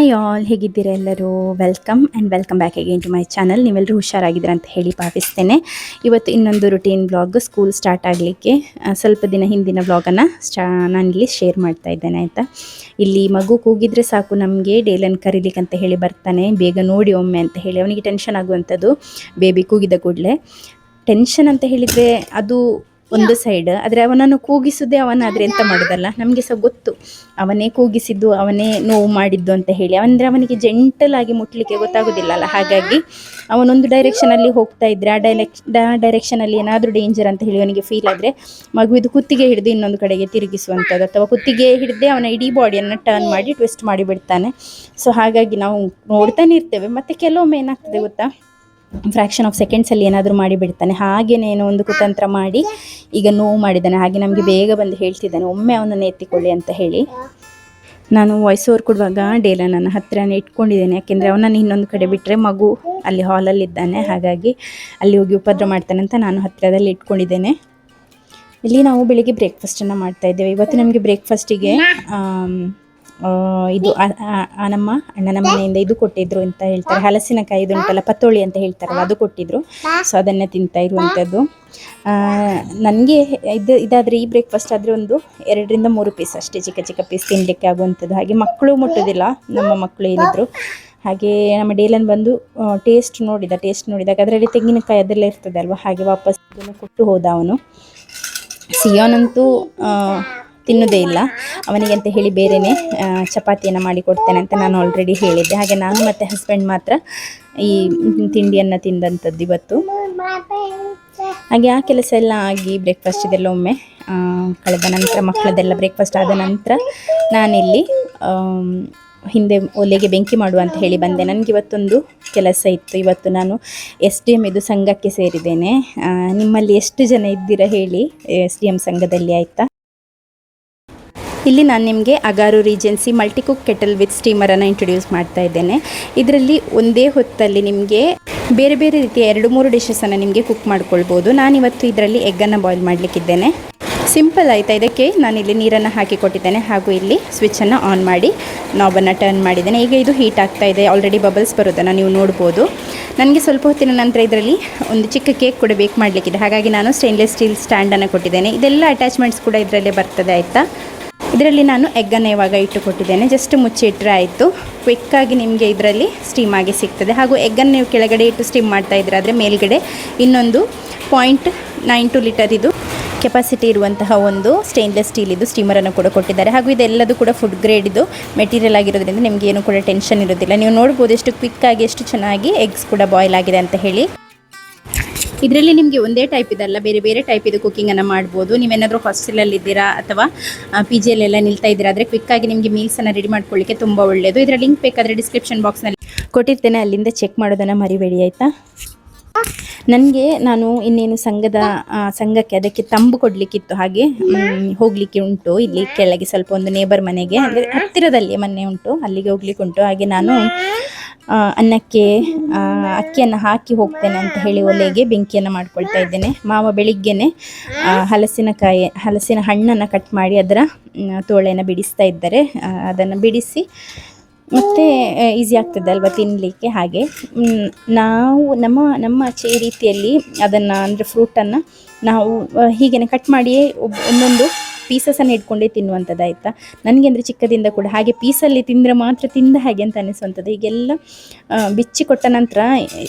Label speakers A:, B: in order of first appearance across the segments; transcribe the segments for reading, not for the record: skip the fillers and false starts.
A: Hi all, ಹೇಗಿದ್ದೀರಾ ಎಲ್ಲರೂ? Welcome back again to my channel. ನೀವೆಲ್ಲರೂ ಹುಷಾರಾಗಿದ್ದೀರಾ ಅಂತ ಹೇಳಿ ಭಾವಿಸ್ತೇನೆ. ಇವತ್ತು ಇನ್ನೊಂದು ರುಟೀನ್ ವ್ಲಾಗ್ ಸ್ಕೂಲ್ ಸ್ಟಾರ್ಟ್ ಆಗಲಿಕ್ಕೆ ಸ್ವಲ್ಪ ದಿನ ಹಿಂದಿನ ವ್ಲಾಗನ್ನು ನಾನಿಲ್ಲಿ ಶೇರ್ ಮಾಡ್ತಾ ಇದ್ದೇನೆ ಆಯಿತಾ. ಇಲ್ಲಿ ಮಗು ಕೂಗಿದ್ರೆ ಸಾಕು ನಮಗೆ ಡೇಲನ್ನು ಕರೀಲಿಕ್ಕೆ ಅಂತ ಹೇಳಿ ಬರ್ತಾನೆ, ಬೇಗ ನೋಡಿ ಒಮ್ಮೆ ಅಂತ ಹೇಳಿ. ಅವನಿಗೆ ಟೆನ್ಷನ್ ಆಗುವಂಥದ್ದು ಬೇಬಿ ಕೂಗಿದ ಕೂಡಲೇ. ಟೆನ್ಷನ್ ಅಂತ ಹೇಳಿದರೆ ಅದು ಒಂದು ಸೈಡ್, ಆದರೆ ಅವನನ್ನು ಕೂಗಿಸೋದೇ ಅವನಾದರೆ ಎಂತ ಮಾಡೋದಲ್ಲ, ನಮಗೆ ಸಹ ಗೊತ್ತು ಅವನೇ ಕೂಗಿಸಿದ್ದು ಅವನೇ ನೋವು ಮಾಡಿದ್ದು ಅಂತ ಹೇಳಿ. ಅಂದರೆ ಅವನಿಗೆ ಜೆಂಟಲ್ ಆಗಿ ಮುಟ್ಲಿಕ್ಕೆ ಗೊತ್ತಾಗೋದಿಲ್ಲ ಅಲ್ಲ, ಹಾಗಾಗಿ ಅವನೊಂದು ಡೈರೆಕ್ಷನಲ್ಲಿ ಹೋಗ್ತಾ ಇದ್ದರೆ ಆ ಡೈರೆಕ್ಷನಲ್ಲಿ ಏನಾದರೂ ಡೇಂಜರ್ ಅಂತ ಹೇಳಿ ಅವನಿಗೆ ಫೀಲ್ ಆದರೆ ಮಗುವಿದು ಕುತ್ತಿಗೆ ಹಿಡಿದು ಇನ್ನೊಂದು ಕಡೆಗೆ ತಿರುಗಿಸುವಂಥದ್ದು, ಅಥವಾ ಕುತ್ತಿಗೆ ಹಿಡಿದೇ ಅವನ ಇಡೀ ಬಾಡಿಯನ್ನು ಟರ್ನ್ ಮಾಡಿ ಟ್ವಿಸ್ಟ್ ಮಾಡಿ ಬಿಡ್ತಾನೆ. ಸೊ ಹಾಗಾಗಿ ನಾವು ನೋಡ್ತಾನೆ ಇರ್ತೇವೆ. ಮತ್ತು ಕೆಲವೊಮ್ಮೆ ಏನಾಗ್ತದೆ ಗೊತ್ತಾ, ಫ್ರ್ಯಾಕ್ಷನ್ ಆಫ್ ಸೆಕೆಂಡ್ಸಲ್ಲಿ ಏನಾದರೂ ಮಾಡಿಬಿಡ್ತಾನೆ. ಹಾಗೆಯೇ ಏನೋ ಒಂದು ಕುತಂತ್ರ ಮಾಡಿ ಈಗ ನೋವು ಮಾಡಿದ್ದಾನೆ. ಹಾಗೆ ನಮಗೆ ಬೇಗ ಬಂದು ಹೇಳ್ತಿದ್ದಾನೆ ಒಮ್ಮೆ ಅವನನ್ನು ಎತ್ತಿಕೊಳ್ಳಿ ಅಂತ ಹೇಳಿ. ನಾನು ವಾಯ್ಸ್ ಓವರ್ ಕೊಡುವಾಗ ಡೇಲ ನನ್ನ ಹತ್ತಿರನೇ ಇಟ್ಕೊಂಡಿದ್ದೇನೆ, ಯಾಕೆಂದರೆ ಅವನನ್ನು ಇನ್ನೊಂದು ಕಡೆ ಬಿಟ್ಟರೆ ಮಗು ಅಲ್ಲಿ ಹಾಲಲ್ಲಿದ್ದಾನೆ, ಹಾಗಾಗಿ ಅಲ್ಲಿ ಹೋಗಿ ಉಪದ್ರ ಮಾಡ್ತಾನೆ ಅಂತ ನಾನು ಹತ್ತಿರದಲ್ಲಿ ಇಟ್ಕೊಂಡಿದ್ದೇನೆ. ಇಲ್ಲಿ ನಾವು ಬೆಳಿಗ್ಗೆ ಬ್ರೇಕ್ಫಾಸ್ಟನ್ನು ಮಾಡ್ತಾಯಿದ್ದೇವೆ. ಇವತ್ತು ನಮಗೆ ಬ್ರೇಕ್ಫಾಸ್ಟಿಗೆ ಇದು ನಮ್ಮ ಅಣ್ಣನ ಮನೆಯಿಂದ ಇದು ಕೊಟ್ಟಿದ್ರು ಅಂತ ಹೇಳ್ತಾರೆ, ಹಲಸಿನಕಾಯಿ ಇದು ಉಂಟಲ್ಲ, ಪತ್ತೋಳಿ ಅಂತ ಹೇಳ್ತಾರಲ್ಲ, ಅದು ಕೊಟ್ಟಿದ್ರು. ಸೊ ಅದನ್ನೇ ತಿಂತಾ ಇರುವಂಥದ್ದು. ನನಗೆ ಇದಾದರೆ ಈ ಬ್ರೇಕ್ಫಾಸ್ಟ್ ಆದರೆ ಒಂದು 2-3 ಪೀಸ್ ಅಷ್ಟೇ, ಚಿಕ್ಕ ಚಿಕ್ಕ ಪೀಸ್ ತಿನ್ನಲಿಕ್ಕೆ ಆಗುವಂಥದ್ದು. ಹಾಗೆ ಮಕ್ಕಳು ಮುಟ್ಟೋದಿಲ್ಲ, ನಮ್ಮ ಮಕ್ಕಳು ಏನಿದ್ರು. ಹಾಗೆ ನಮ್ಮ ಡೇಲನ್ ಬಂದು ಟೇಸ್ಟ್ ನೋಡಿದಾಗ ಅದರಲ್ಲಿ ತೆಂಗಿನಕಾಯಿ ಅದೆಲ್ಲ ಇರ್ತದೆ ಅಲ್ವಾ, ಹಾಗೆ ವಾಪಸ್ ಅದನ್ನು ಕೊಟ್ಟು ಹೋದ ಅವನು. ಸಿಯೋನಂತೂ ತಿನ್ನೋದೇ ಇಲ್ಲ, ಅವನಿಗೆ ಅಂತ ಹೇಳಿ ಬೇರೆಯೇ ಚಪಾತಿಯನ್ನು ಮಾಡಿ ಕೊಡ್ತೇನೆ ಅಂತ ನಾನು ಆಲ್ರೆಡಿ ಹೇಳಿದ್ದೆ. ಹಾಗೆ ನಾನು ಮತ್ತು ಹಸ್ಬೆಂಡ್ ಮಾತ್ರ ಈ ತಿಂಡಿಯನ್ನು ತಿಂದಂಥದ್ದು ಇವತ್ತು. ಹಾಗೆ ಆ ಕೆಲಸ ಎಲ್ಲ ಆಗಿ ಬ್ರೇಕ್ಫಾಸ್ಟ್ ಇದೆಲ್ಲ ಒಮ್ಮೆ ಕಳೆದ ನಂತರ, ಮಕ್ಕಳದೆಲ್ಲ ಬ್ರೇಕ್ಫಾಸ್ಟ್ ಆದ ನಂತರ ನಾನಿಲ್ಲಿ ಹಿಂದೆ ಒಲೆಗೆ ಬೆಂಕಿ ಮಾಡುವ ಅಂತ ಹೇಳಿ ಬಂದೆ. ನನಗೆ ಇವತ್ತೊಂದು ಕೆಲಸ ಇತ್ತು. ಇವತ್ತು ನಾನು SDM ಇದು ಸಂಘಕ್ಕೆ ಸೇರಿದ್ದೇನೆ. ನಿಮ್ಮಲ್ಲಿ ಎಷ್ಟು ಜನ ಇದ್ದೀರಾ ಹೇಳಿ SDM ಸಂಘದಲ್ಲಿ, ಆಯಿತಾ. ಇಲ್ಲಿ ನಾನು ನಿಮಗೆ Agaro Regency multi cook kettle with ಸ್ಟೀಮರನ್ನು ಇಂಟ್ರೊಡ್ಯೂಸ್ ಮಾಡ್ತಾ ಇದ್ದೇನೆ. ಇದರಲ್ಲಿ ಒಂದೇ ಹೊತ್ತಲ್ಲಿ ನಿಮಗೆ ಬೇರೆ ಬೇರೆ ರೀತಿಯ 2-3 ಡಿಶಸನ್ನು ನಿಮಗೆ ಕುಕ್ ಮಾಡ್ಕೊಳ್ಬೋದು. ನಾನಿವತ್ತು ಇದರಲ್ಲಿ ಎಗ್ಗನ್ನು ಬಾಯ್ಲ್ ಮಾಡಲಿಕ್ಕಿದ್ದೇನೆ. ಸಿಂಪಲ್ ಆಯಿತಾ. ಇದಕ್ಕೆ ನಾನಿಲ್ಲಿ ನೀರನ್ನು ಹಾಕಿ ಕೊಟ್ಟಿದ್ದೇನೆ, ಹಾಗೂ ಇಲ್ಲಿ ಸ್ವಿಚ್ಚನ್ನು ಆನ್ ಮಾಡಿ ನಾಬನ್ನು ಟರ್ನ್ ಮಾಡಿದ್ದೇನೆ. ಈಗ ಇದು ಹೀಟ್ ಆಗ್ತಾ ಇದೆ, ಆಲ್ರೆಡಿ ಬಬಲ್ಸ್ ಬರೋದನ್ನು ನೀವು ನೋಡ್ಬೋದು. ನನಗೆ ಸ್ವಲ್ಪ ಹೊತ್ತಿನ ನಂತರ ಇದರಲ್ಲಿ ಒಂದು ಚಿಕ್ಕ ಕೇಕ್ ಕೂಡ ಬೇಕ್ ಮಾಡಲಿಕ್ಕಿದೆ, ಹಾಗಾಗಿ ನಾನು ಸ್ಟೇನ್ಲೆಸ್ ಸ್ಟೀಲ್ ಸ್ಟ್ಯಾಂಡನ್ನು ಕೊಟ್ಟಿದ್ದೇನೆ. ಇದೆಲ್ಲ ಅಟ್ಯಾಚ್ಮೆಂಟ್ಸ್ ಕೂಡ ಇದರಲ್ಲೇ ಬರ್ತದೆ, ಆಯಿತಾ. ಇದರಲ್ಲಿ ನಾನು ಎಗ್ಗನ್ನು ಇವಾಗ ಇಟ್ಟು ಕೊಟ್ಟಿದ್ದೇನೆ, ಜಸ್ಟ್ ಮುಚ್ಚಿಟ್ರೆ ಆಯಿತು. ಕ್ವಿಕ್ಕಾಗಿ ನಿಮಗೆ ಇದರಲ್ಲಿ ಸ್ಟೀಮ್ ಆಗಿ ಸಿಗ್ತದೆ. ಹಾಗೂ ಎಗ್ಗನ್ನು ನೀವು ಕೆಳಗಡೆ ಇಟ್ಟು ಸ್ಟೀಮ್ ಮಾಡ್ತಾ ಇದ್ರೆ ಆದರೆ ಮೇಲ್ಗಡೆ ಇನ್ನೊಂದು 0.92 ಲೀಟರ್ ಇದು ಕೆಪಾಸಿಟಿ ಇರುವಂತಹ ಒಂದು ಸ್ಟೇನ್ಲೆಸ್ ಸ್ಟೀಲ್ ಇದು ಸ್ಟೀಮರನ್ನು ಕೂಡ ಕೊಟ್ಟಿದ್ದಾರೆ. ಹಾಗೂ ಇದೆಲ್ಲದು ಕೂಡ ಫುಡ್ ಗ್ರೇಡ್ ಇದು ಮೆಟೀರಿಯಲ್ ಆಗಿರೋದ್ರಿಂದ ನಿಮಗೆ ಏನು ಕೂಡ ಟೆನ್ಷನ್ ಇರೋದಿಲ್ಲ. ನೀವು ನೋಡ್ಬೋದು ಎಷ್ಟು ಕ್ವಿಕ್ಕಾಗಿ ಎಷ್ಟು ಚೆನ್ನಾಗಿ ಎಗ್ಸ್ ಕೂಡ ಬಾಯ್ಲ್ ಆಗಿದೆ ಅಂತ ಹೇಳಿ. ಇದರಲ್ಲಿ ನಿಮಗೆ ಒಂದೇ ಟೈಪ್ ಇದಲ್ಲ, ಬೇರೆ ಬೇರೆ ಟೈಪ್ ಇದು ಕುಕ್ಕಿಂಗನ್ನು ಮಾಡ್ಬೋದು. ನೀವೇನಾದರೂ ಹಾಸ್ಟೆಲಲ್ಲಿದ್ದೀರಾ ಅಥವಾ PGಯಲ್ಲೆಲ್ಲ ನಿಲ್ತಾ ಇದ್ದೀರಾ ಆದರೆ ಕ್ವಿಕ್ಕಾಗಿ ನಿಮಗೆ ಮೀಲ್ಸನ್ನು ರೆಡಿ ಮಾಡ್ಕೊಳ್ಳಿಕ್ಕೆ ತುಂಬ ಒಳ್ಳೆಯದು. ಇದರ ಲಿಂಕ್ ಬೇಕಾದರೆ ಡಿಸ್ಕ್ರಿಪ್ಷನ್ ಬಾಕ್ಸ್ನಲ್ಲಿ ಕೊಟ್ಟಿರ್ತೇನೆ, ಅಲ್ಲಿಂದ ಚೆಕ್ ಮಾಡೋದನ್ನು ಮರಿಬೇಡಿ, ಆಯಿತಾ. ನಾನು ಇನ್ನೇನು ಸಂಘಕ್ಕೆ ಅದಕ್ಕೆ ತಂಬು ಕೊಡಲಿಕ್ಕಿತ್ತು, ಹಾಗೆ ಹೋಗಲಿಕ್ಕೆ ಉಂಟು. ಇಲ್ಲಿ ಕೆಳಗೆ ಸ್ವಲ್ಪ ಒಂದು ನೇಬರ್ ಮನೆಗೆ, ಅಂದರೆ ಹತ್ತಿರದಲ್ಲಿ ಮನೆ ಉಂಟು, ಅಲ್ಲಿಗೆ ಹೋಗ್ಲಿಕ್ಕೆ ಉಂಟು. ಹಾಗೆ ನಾನು ಅನ್ನಕ್ಕೆ ಅಕ್ಕಿಯನ್ನು ಹಾಕಿ ಹೋಗ್ತೇನೆ ಅಂತ ಹೇಳಿ ಒಲೆಗೆ ಬೆಂಕಿಯನ್ನು ಮಾಡ್ಕೊಳ್ತಾ ಇದ್ದೇನೆ. ಮಾವ ಬೆಳಿಗ್ಗೆನೆ ಹಲಸಿನ ಹಣ್ಣನ್ನು ಕಟ್ ಮಾಡಿ ಅದರ ತೋಳೆಯನ್ನು ಬಿಡಿಸ್ತಾ ಇದ್ದಾರೆ. ಅದನ್ನು ಬಿಡಿಸಿ ಮತ್ತು ಈಸಿ ಆಗ್ತದೆ ಅಲ್ವಾ ತಿನ್ನಲಿಕ್ಕೆ. ಹಾಗೆ ನಾವು ನಮ್ಮ ರೀತಿಯಲ್ಲಿ ಅದನ್ನು, ಅಂದರೆ ಫ್ರೂಟನ್ನು ನಾವು ಹೀಗೇ ಕಟ್ ಮಾಡಿಯೇ ಒಂದೊಂದು ಪೀಸಸನ್ನು ಇಟ್ಕೊಂಡೇ ತಿನ್ನುವಂಥದ್ದು, ಆಯಿತಾ. ನನಗೆ ಅಂದರೆ ಚಿಕ್ಕದಿಂದ ಕೂಡ ಹಾಗೆ ಪೀಸಲ್ಲಿ ತಿಂದರೆ ಮಾತ್ರ ತಿಂದ ಹಾಗೆ ಅಂತ ಅನಿಸುವಂಥದ್ದು. ಹೀಗೆಲ್ಲ ಬಿಚ್ಚಿ ಕೊಟ್ಟ ನಂತರ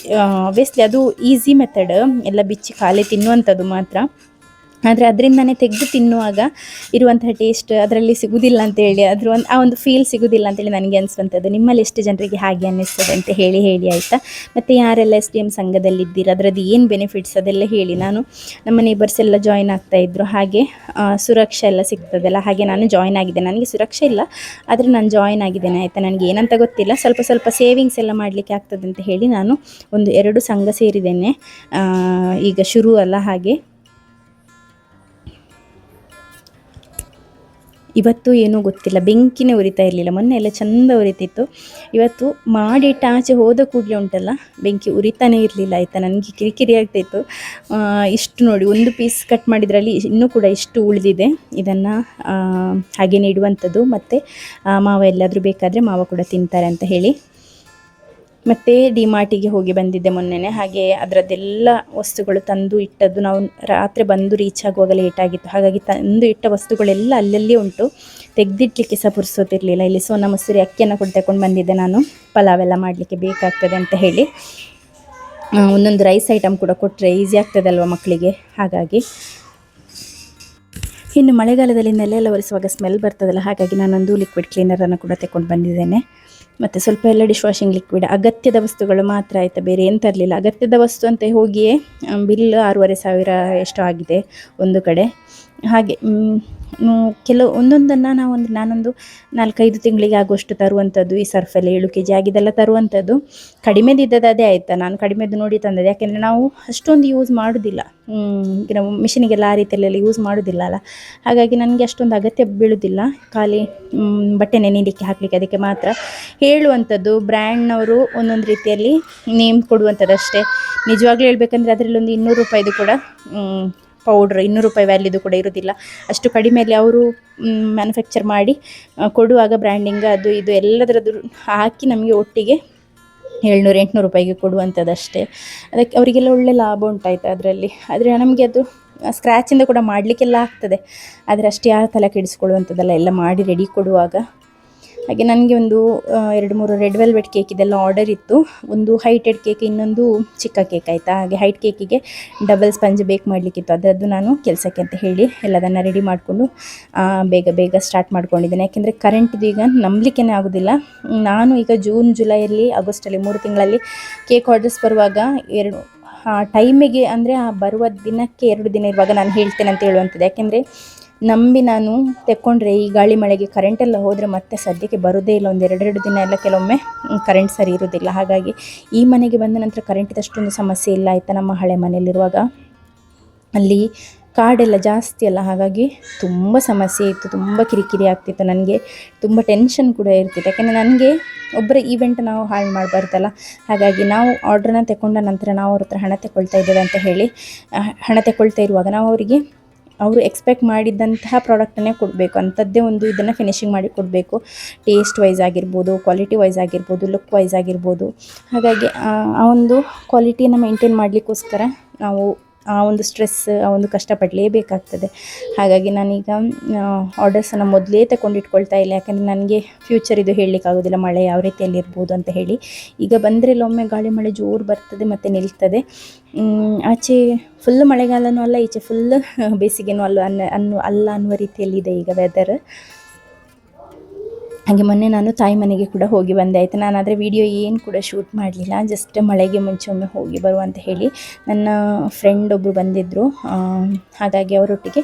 A: ಆಬ್ವಿಯಸ್ಲಿ ಅದು ಈಸಿ ಮೆಥಡ್, ಎಲ್ಲ ಬಿಚ್ಚಿ ಖಾಲಿ ತಿನ್ನುವಂಥದ್ದು ಮಾತ್ರ. ಆದರೆ ಅದರಿಂದನೇ ತೆಗೆದು ತಿನ್ನುವಾಗ ಇರುವಂತಹ ಟೇಸ್ಟ್ ಅದರಲ್ಲಿ ಸಿಗೋದಿಲ್ಲ ಅಂತೇಳಿ, ಆ ಒಂದು ಫೀಲ್ ಸಿಗೋದಿಲ್ಲ ಅಂತೇಳಿ ನನಗೆ ಅನಿಸುವಂಥದ್ದು. ನಿಮ್ಮಲ್ಲಿ ಎಷ್ಟು ಜನರಿಗೆ ಹಾಗೆ ಅನ್ನಿಸ್ತದೆ ಅಂತ ಹೇಳಿ ಆಯಿತಾ. ಮತ್ತು ಯಾರೆಲ್ಲ SDM ಸಂಘದಲ್ಲಿದ್ದೀರ, ಅದರದ್ದು ಏನು ಬೆನಿಫಿಟ್ಸ್ ಅದೆಲ್ಲ ಹೇಳಿ. ನಮ್ಮ ನೇಬರ್ಸ್ ಎಲ್ಲ ಜಾಯ್ನ್ ಆಗ್ತಾಯಿದ್ರು. ಹಾಗೆ ಸುರಕ್ಷೆ ಎಲ್ಲ ಸಿಗ್ತದಲ್ಲ, ಹಾಗೆ ನಾನು ಜಾಯ್ನ್ ಆಗಿದ್ದೇನೆ. ನನಗೆ ಸುರಕ್ಷೆ ಇಲ್ಲ, ಆದರೆ ನಾನು ಜಾಯ್ನ್ ಆಗಿದ್ದೇನೆ, ಆಯಿತಾ. ನನಗೆ ಏನಂತ ಗೊತ್ತಿಲ್ಲ, ಸ್ವಲ್ಪ ಸೇವಿಂಗ್ಸ್ ಎಲ್ಲ ಮಾಡಲಿಕ್ಕೆ ಆಗ್ತದೆ ಅಂತ ಹೇಳಿ ನಾನು 1-2 ಸಂಘ ಸೇರಿದ್ದೇನೆ. ಈಗ ಶುರು ಅಲ್ಲ, ಹಾಗೆ ಇವತ್ತು ಏನೂ ಗೊತ್ತಿಲ್ಲ, ಬೆಂಕಿನೇ ಉರಿತಾ ಇರಲಿಲ್ಲ. ಮೊನ್ನೆ ಎಲ್ಲ ಚೆಂದ ಉರಿತಿತ್ತು. ಇವತ್ತು ಮಾಡಿಟ್ಟು ಆಚೆ ಹೋದ ಕೂಡಲೇ ಉಂಟಲ್ಲ ಬೆಂಕಿ ಉರಿತಾನೇ ಇರಲಿಲ್ಲ ಆಯಿತಾ. ನನಗೆ ಕಿರಿಕಿರಿ ಆಗ್ತಾಯಿತ್ತು. ಇಷ್ಟು ನೋಡಿ, ಒಂದು ಪೀಸ್ ಕಟ್ ಮಾಡಿದ್ರಲ್ಲಿ ಇನ್ನೂ ಕೂಡ ಇಷ್ಟು ಉಳಿದಿದೆ. ಇದನ್ನು ಹಾಗೆ ಇಡುವಂಥದ್ದು. ಮತ್ತು ಮಾವ ಎಲ್ಲಾದರೂ ಬೇಕಾದರೆ ಮಾವ ಕೂಡ ತಿಂತಾರೆ ಅಂತ ಹೇಳಿ. ಮತ್ತು ಡಿಮಾರ್ಟಿಗೆ ಹೋಗಿ ಬಂದಿದ್ದೆ ಮೊನ್ನೆನೇ. ಹಾಗೆ ಅದರದ್ದೆಲ್ಲ ವಸ್ತುಗಳು ತಂದು ಇಟ್ಟದ್ದು, ನಾವು ರಾತ್ರಿ ಬಂದು ರೀಚ್ ಆಗುವಾಗ ಲೇಟ್ ಆಗಿತ್ತು. ಹಾಗಾಗಿ ತಂದು ಇಟ್ಟ ವಸ್ತುಗಳೆಲ್ಲ ಅಲ್ಲಲ್ಲಿ ಉಂಟು, ತೆಗೆದಿಡ್ಲಿಕ್ಕೆ ಸಹ ಪುರ್ಸೋತಿರಲಿಲ್ಲ. ಇಲ್ಲಿ ಸೋನಾ ಮಸೂರಿ ಅಕ್ಕಿಯನ್ನು ಕೂಡ ತಗೊಂಡು ಬಂದಿದ್ದೆ ನಾನು, ಪಲಾವೆಲ್ಲ ಮಾಡಲಿಕ್ಕೆ ಬೇಕಾಗ್ತದೆ ಅಂತ ಹೇಳಿ. ಒಂದೊಂದು ರೈಸ್ ಐಟಮ್ ಕೂಡ ಕೊಟ್ಟರೆ ಈಸಿ ಆಗ್ತದಲ್ವ ಮಕ್ಕಳಿಗೆ, ಹಾಗಾಗಿ. ಇನ್ನು ಮಳೆಗಾಲದಲ್ಲಿ ನೆಲ ಒರೆಸುವಾಗ ಸ್ಮೆಲ್ ಬರ್ತದಲ್ಲ, ಹಾಗಾಗಿ ನಾನೊಂದು ಲಿಕ್ವಿಡ್ ಕ್ಲೀನರನ್ನು ಕೂಡ ತಗೊಂಡು ಬಂದಿದ್ದೇನೆ. ಮತ್ತು ಸ್ವಲ್ಪ ಎಲ್ಲ ಡಿಶ್ ವಾಷಿಂಗ್ ಲಿಕ್ವಿಡ್, ಅಗತ್ಯದ ವಸ್ತುಗಳು ಮಾತ್ರ ಆಯಿತಾ, ಬೇರೆ ಏನು ತರಲಿಲ್ಲ. ಅಗತ್ಯದ ವಸ್ತು ಅಂತ ಹೋಗಿಯೇ ಬಿಲ್ 6,500 ಎಷ್ಟೋ ಆಗಿದೆ ಒಂದು ಕಡೆ. ಹಾಗೆ ಕೆಲವು ಒಂದೊಂದನ್ನು ನಾನೊಂದು 4-5 ತಿಂಗಳಿಗೆ ಆಗುವಷ್ಟು ತರುವಂಥದ್ದು. ಈ ಸರ್ಫೆಲ್ಲ 7 kg ಆಗಿದೆಲ್ಲ ತರುವಂಥದ್ದು. ಕಡಿಮೆದಿದ್ದದ್ದು ಅದೇ ಆಯಿತಾ, ನಾನು ಕಡಿಮೆದು ನೋಡಿ ತಂದದ್ದು. ಯಾಕೆಂದರೆ ನಾವು ಅಷ್ಟೊಂದು ಯೂಸ್ ಮಾಡೋದಿಲ್ಲ, ಈಗ ನಾವು ಮಿಷಿನಿಗೆಲ್ಲ ಆ ರೀತಿಯಲ್ಲೆಲ್ಲ ಯೂಸ್ ಮಾಡೋದಿಲ್ಲ ಅಲ್ಲ, ಹಾಗಾಗಿ ನನಗೆ ಅಷ್ಟೊಂದು ಅಗತ್ಯ ಬೀಳೋದಿಲ್ಲ. ಖಾಲಿ ಬಟ್ಟೆ ನೆನೆಯಲಿಕ್ಕೆ ಹಾಕಲಿಕ್ಕೆ ಅದಕ್ಕೆ ಮಾತ್ರ ಹೇಳುವಂಥದ್ದು. ಬ್ರ್ಯಾಂಡ್ನವರು ಒಂದೊಂದು ರೀತಿಯಲ್ಲಿ ನೇಮ್ ಕೊಡುವಂಥದ್ದು ಅಷ್ಟೇ. ನಿಜವಾಗ್ಲೂ ಹೇಳ್ಬೇಕಂದ್ರೆ ಅದರಲ್ಲಿ ಒಂದು 200 ರೂಪಾಯಿದು ಕೂಡ ಪೌಡ್ರ್, 200 ರೂಪಾಯಿ ವ್ಯಾಲ್ಯೂದು ಕೂಡ ಇರೋದಿಲ್ಲ. ಅಷ್ಟು ಕಡಿಮೆಯಲ್ಲಿ ಅವರು ಮ್ಯಾನುಫ್ಯಾಕ್ಚರ್ ಮಾಡಿ ಕೊಡುವಾಗ ಬ್ರ್ಯಾಂಡಿಂಗ್ ಅದು ಇದು ಎಲ್ಲದರದ್ದು ಹಾಕಿ ನಮಗೆ ಒಟ್ಟಿಗೆ 700-800 ರೂಪಾಯಿಗೆ ಕೊಡುವಂಥದ್ದು ಅಷ್ಟೇ. ಅದಕ್ಕೆ ಅವರಿಗೆಲ್ಲ ಒಳ್ಳೆ ಲಾಭ ಉಂಟಾಯ್ತು ಅದರಲ್ಲಿ. ಆದರೆ ನಮಗೆ ಅದು ಸ್ಕ್ರ್ಯಾಚಿಂದ ಕೂಡ ಮಾಡಲಿಕ್ಕೆಲ್ಲ ಆಗ್ತದೆ, ಆದರೆ ಅಷ್ಟು ಯಾರು ತಲೆ ಕೆಡಿಸ್ಕೊಳ್ಳುವಂಥದ್ದೆಲ್ಲ ಎಲ್ಲ ಮಾಡಿ ರೆಡಿ ಕೊಡುವಾಗ. ಹಾಗೆ ನನಗೆ ಒಂದು 2-3 ರೆಡ್ ವೆಲ್ವೆಟ್ ಕೇಕ್ ಇದೆಲ್ಲ ಆರ್ಡರ್ ಇತ್ತು. ಒಂದು ಹೈಟೆಡ್ ಕೇಕ್, ಇನ್ನೊಂದು ಚಿಕ್ಕ ಕೇಕ್ ಆಯಿತಾ. ಹಾಗೆ ಹೈಟ್ ಕೇಕಿಗೆ ಡಬಲ್ ಸ್ಪಂಜ್ ಬೇಕ್ ಮಾಡಲಿಕ್ಕಿತ್ತು, ಅದರದ್ದು ನಾನು ಕೆಲಸಕ್ಕೆ ಅಂತ ಹೇಳಿ ಎಲ್ಲದನ್ನು ರೆಡಿ ಮಾಡಿಕೊಂಡು ಬೇಗ ಸ್ಟಾರ್ಟ್ ಮಾಡ್ಕೊಂಡಿದ್ದೇನೆ. ಯಾಕೆಂದರೆ ಕರೆಂಟ್ದು ಈಗ ನಂಬಲಿಕ್ಕೇ ಆಗೋದಿಲ್ಲ. ನಾನು ಈಗ ಜೂನ್, ಜುಲೈಯಲ್ಲಿ, ಆಗಸ್ಟಲ್ಲಿ 3 ತಿಂಗಳಲ್ಲಿ ಕೇಕ್ ಆರ್ಡರ್ಸ್ ಬರುವಾಗ ಟೈಮಿಗೆ ಅಂದರೆ ಬರುವ ದಿನಕ್ಕೆ 2 ದಿನ ಇರುವಾಗ ನಾನು ಹೇಳ್ತೇನೆ ಅಂತ ಹೇಳುವಂಥದ್ದು. ಯಾಕೆಂದರೆ ನಂಬಿ ನಾನು ತೆಕ್ಕೊಂಡ್ರೆ ಈ ಗಾಳಿ ಮಳೆಗೆ ಕರೆಂಟೆಲ್ಲ ಹೋದರೆ ಮತ್ತೆ ಸದ್ಯಕ್ಕೆ ಬರೋದೇ ಇಲ್ಲ. ಒಂದು 2 ದಿನ ಎಲ್ಲ ಕೆಲವೊಮ್ಮೆ ಕರೆಂಟ್ ಸರಿ ಇರೋದಿಲ್ಲ. ಹಾಗಾಗಿ ಈ ಮನೆಗೆ ಬಂದ ನಂತರ ಕರೆಂಟಿದು ಅಷ್ಟೊಂದು ಸಮಸ್ಯೆ ಇಲ್ಲ ಆಯಿತಾ. ನಮ್ಮ ಹಳೆ ಮನೆಯಲ್ಲಿರುವಾಗ ಅಲ್ಲಿ ಕಾಡೆಲ್ಲ ಜಾಸ್ತಿ ಅಲ್ಲ, ಹಾಗಾಗಿ ತುಂಬ ಸಮಸ್ಯೆ ಇತ್ತು, ತುಂಬ ಕಿರಿಕಿರಿ ಆಗ್ತಿತ್ತು. ನನಗೆ ತುಂಬ ಟೆನ್ಷನ್ ಕೂಡ ಇರ್ತಿತ್ತು. ಯಾಕೆಂದರೆ ನನಗೆ ಒಬ್ಬರ ಈವೆಂಟ್ ನಾವು ಹಾಳು ಮಾಡಬಾರ್ದಲ್ಲ. ಹಾಗಾಗಿ ನಾವು ಆರ್ಡ್ರನ್ನ ತಗೊಂಡ ನಂತರ ನಾವು ಅವ್ರ ಹತ್ರ ಹಣ ತಗೊಳ್ತಾ ಇದ್ದೇವೆ ಅಂತ ಹೇಳಿ ಹಣ ತಗೊಳ್ತಾ ಇರುವಾಗ ನಾವು ಅವರಿಗೆ ಅವರು ಎಕ್ಸ್ಪೆಕ್ಟ್ ಮಾಡಿದ್ದಂತಹ ಪ್ರಾಡಕ್ಟನ್ನೇ ಕೊಡಬೇಕು, ಅಂಥದ್ದೇ ಒಂದು ಇದನ್ನು ಫಿನಿಶಿಂಗ್ ಮಾಡಿ ಕೊಡಬೇಕು. ಟೇಸ್ಟ್ ವೈಸ್ ಆಗಿರ್ಬೋದು, ಕ್ವಾಲಿಟಿ ವೈಸ್ ಆಗಿರ್ಬೋದು, ಲುಕ್ ವೈಸ್ ಆಗಿರ್ಬೋದು. ಹಾಗಾಗಿ ಆ ಒಂದು ಕ್ವಾಲಿಟಿಯನ್ನು ಮೇಂಟೈನ್ ಮಾಡಲಿಕ್ಕೋಸ್ಕರ ನಾವು ಆ ಒಂದು ಸ್ಟ್ರೆಸ್, ಆ ಒಂದು ಕಷ್ಟಪಡಲೇಬೇಕಾಗ್ತದೆ. ಹಾಗಾಗಿ ನಾನೀಗ ಆರ್ಡರ್ಸನ್ನು ಮೊದಲೇ ತಗೊಂಡಿಟ್ಕೊಳ್ತಾ ಇಲ್ಲ. ಯಾಕೆಂದರೆ ನನಗೆ ಫ್ಯೂಚರ್ ಇದು ಹೇಳಲಿಕ್ಕಾಗೋದಿಲ್ಲ, ಮಳೆ ಯಾವ ರೀತಿಯಲ್ಲಿ ಇರ್ಬೋದು ಅಂತ ಹೇಳಿ. ಈಗ ಬಂದರೆ ಒಮ್ಮೆ ಗಾಳಿ ಮಳೆ ಜೋರು ಬರ್ತದೆ ಮತ್ತು ನಿಲ್ತದೆ. ಆಚೆ ಫುಲ್ ಮಳೆಗಾಲನೂ ಅಲ್ಲ, ಈಚೆ ಫುಲ್ ಬೇಸಿಗೆನೂ ಅಲ್ಲ ಅನ್ನುವ ರೀತಿಯಲ್ಲಿದೆ ಈಗ ವೆದರ್. ಹಾಗೆ ಮೊನ್ನೆ ನಾನು ತಾಯಿ ಮನೆಗೆ ಕೂಡ ಹೋಗಿ ಬಂದೆ ಆಯಿತು. ನಾನು ಆದರೆ ವಿಡಿಯೋ ಏನು ಕೂಡ ಶೂಟ್ ಮಾಡಲಿಲ್ಲ, ಜಸ್ಟ್ ಮಳೆಗೆ ಮುಂಚೆ ಒಮ್ಮೆ ಹೋಗಿ ಬರುವ ಅಂತ ಹೇಳಿ. ನನ್ನ ಫ್ರೆಂಡ್ ಒಬ್ಬರು ಬಂದಿದ್ದರು, ಹಾಗಾಗಿ ಅವರೊಟ್ಟಿಗೆ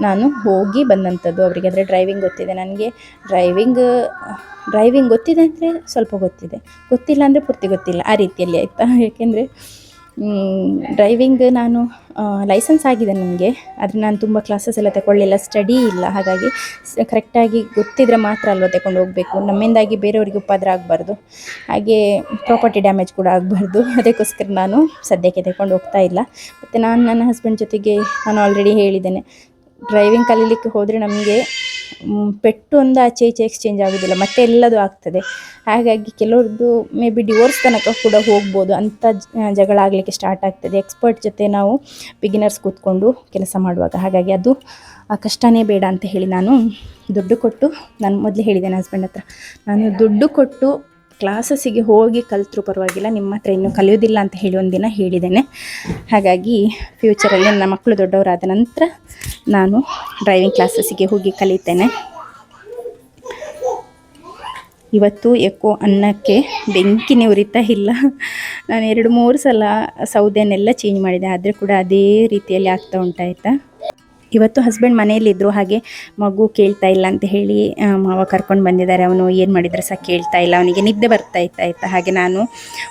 A: ನಾನು ಹೋಗಿ ಬಂದಂಥದ್ದು. ಅವರಿಗೆ ಆದರೆ ಡ್ರೈವಿಂಗ್ ಗೊತ್ತಿದೆ, ನನಗೆ ಡ್ರೈವಿಂಗ್ ಗೊತ್ತಿದೆ ಅಂದರೆ ಸ್ವಲ್ಪ ಗೊತ್ತಿದೆ, ಗೊತ್ತಿಲ್ಲ ಅಂದರೆ ಪೂರ್ತಿ ಗೊತ್ತಿಲ್ಲ, ಆ ರೀತಿಯಲ್ಲಿ ಆಯಿತಾ. ಏಕೆಂದರೆ ಡ್ರೈವಿಂಗ್ ನಾನು ಲೈಸೆನ್ಸ್ ಆಗಿದೆ ನನಗೆ, ಆದರೆ ನಾನು ತುಂಬ ಕ್ಲಾಸಸ್ ಎಲ್ಲ ತಗೊಳ್ಳಿಲ್ಲ, ಸ್ಟಡಿ ಇಲ್ಲ. ಹಾಗಾಗಿ ಕರೆಕ್ಟಾಗಿ ಗೊತ್ತಿದ್ರೆ ಮಾತ್ರ ಅಲ್ವ ತಗೊಂಡು ಹೋಗಬೇಕು. ನಮ್ಮಿಂದಾಗಿ ಬೇರೆಯವರಿಗೆ ಉಪದ್ರ ಆಗಬಾರ್ದು, ಹಾಗೆ ಪ್ರಾಪರ್ಟಿ ಡ್ಯಾಮೇಜ್ ಕೂಡ ಆಗಬಾರ್ದು. ಅದಕ್ಕೋಸ್ಕರ ನಾನು ಸದ್ಯಕ್ಕೆ ತಗೊಂಡು ಹೋಗ್ತಾ ಇಲ್ಲ. ಮತ್ತು ನಾನು ನನ್ನ ಹಸ್ಬೆಂಡ್ ಜೊತೆಗೆ ನಾನು ಆಲ್ರೆಡಿ ಹೇಳಿದ್ದೇನೆ, ಡ್ರೈವಿಂಗ್ ಕಲೀಲಿಕ್ಕೆ ಹೋದರೆ ನಮಗೆ ಪೆಟ್ಟು ಒಂದು ಆಚೆ ಈಚೆ ಎಕ್ಸ್ಚೇಂಜ್ ಆಗೋದಿಲ್ಲ, ಮತ್ತೆ ಎಲ್ಲದೂ ಆಗ್ತದೆ. ಹಾಗಾಗಿ ಕೆಲವ್ರದ್ದು ಮೇ ಬಿ ಡಿವೋರ್ಸ್ ತನಕ ಕೂಡ ಹೋಗ್ಬೋದು, ಅಂಥ ಜಗಳ ಆಗಲಿಕ್ಕೆ ಸ್ಟಾರ್ಟ್ ಆಗ್ತದೆ ಎಕ್ಸ್ಪರ್ಟ್ ಜೊತೆ ನಾವು ಬಿಗಿನರ್ಸ್ ಕೂತ್ಕೊಂಡು ಕೆಲಸ ಮಾಡುವಾಗ. ಹಾಗಾಗಿ ಅದು ಆ ಕಷ್ಟನೇ ಬೇಡ ಅಂತ ಹೇಳಿ ನಾನು ದುಡ್ಡು ಕೊಟ್ಟು, ನಾನು ಮೊದಲೇ ಹೇಳಿದ್ದೇನೆ ಹಸ್ಬೆಂಡ್ ಹತ್ರ, ನಾನು ದುಡ್ಡು ಕೊಟ್ಟು ಕ್ಲಾಸಸ್ಸಿಗೆ ಹೋಗಿ ಕಲಿತರೂ ಪರವಾಗಿಲ್ಲ, ನಿಮ್ಮ ಹತ್ರ ಇನ್ನೂ ಕಲಿಯೋದಿಲ್ಲ ಅಂತ ಹೇಳಿ ಒಂದಿನ ಹೇಳಿದ್ದೇನೆ. ಹಾಗಾಗಿ ಫ್ಯೂಚರಲ್ಲಿ ನನ್ನ ಮಕ್ಕಳು ದೊಡ್ಡವರಾದ ನಂತರ ನಾನು ಡ್ರೈವಿಂಗ್ ಕ್ಲಾಸಸ್ಸಿಗೆ ಹೋಗಿ ಕಲಿತೇನೆ. ಇವತ್ತು ಯಾಕೋ ಅನ್ನಕ್ಕೆ ಬೆಂಕಿನೇ ಉರಿತಾ ಇಲ್ಲ. ನಾನು 2-3 ಸಲ ಸೌದೆನೆಲ್ಲ ಚೇಂಜ್ ಮಾಡಿದೆ, ಆದರೆ ಕೂಡ ಅದೇ ರೀತಿಯಲ್ಲಿ ಆಗ್ತಾ ಉಂಟಾಯ್ತಾ. ಇವತ್ತು ಹಸ್ಬೆಂಡ್ ಮನೆಯಲ್ಲಿದ್ದರು, ಹಾಗೆ ಮಗು ಕೇಳ್ತಾ ಇಲ್ಲ ಅಂತ ಹೇಳಿ ಮಾವ ಕರ್ಕೊಂಡು ಬಂದಿದ್ದಾರೆ. ಅವನು ಏನು ಮಾಡಿದರೆ ಸಹ ಕೇಳ್ತಾ ಇಲ್ಲ, ಅವನಿಗೆ ನಿದ್ದೆ ಬರ್ತಾ ಇತ್ತು ಆಯಿತಾ. ಹಾಗೆ ನಾನು